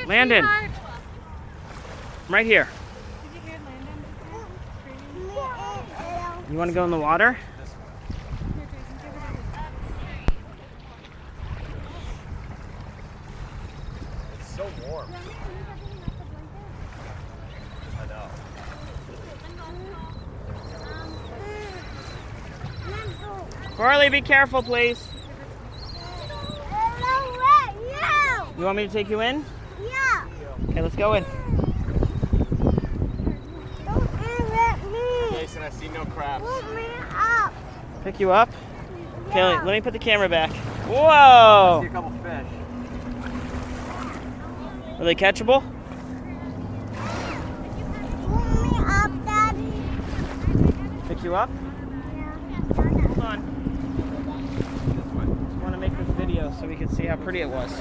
Landon. I'm right here. Did you hear Landon? You want to go in the water? It's so warm. I know. Corley, be careful, please. You want me to take you in? Yeah. Okay, let's go in. Don't let me. Jason, I see no crabs. Put me up. Pick you up? Okay, Yeah. let me put the camera back. I see Whoa! a couple fish. Are they catchable? Put me up, Daddy. Pick you up? Yeah. Hold on. I want to make this video so we can see how pretty it was.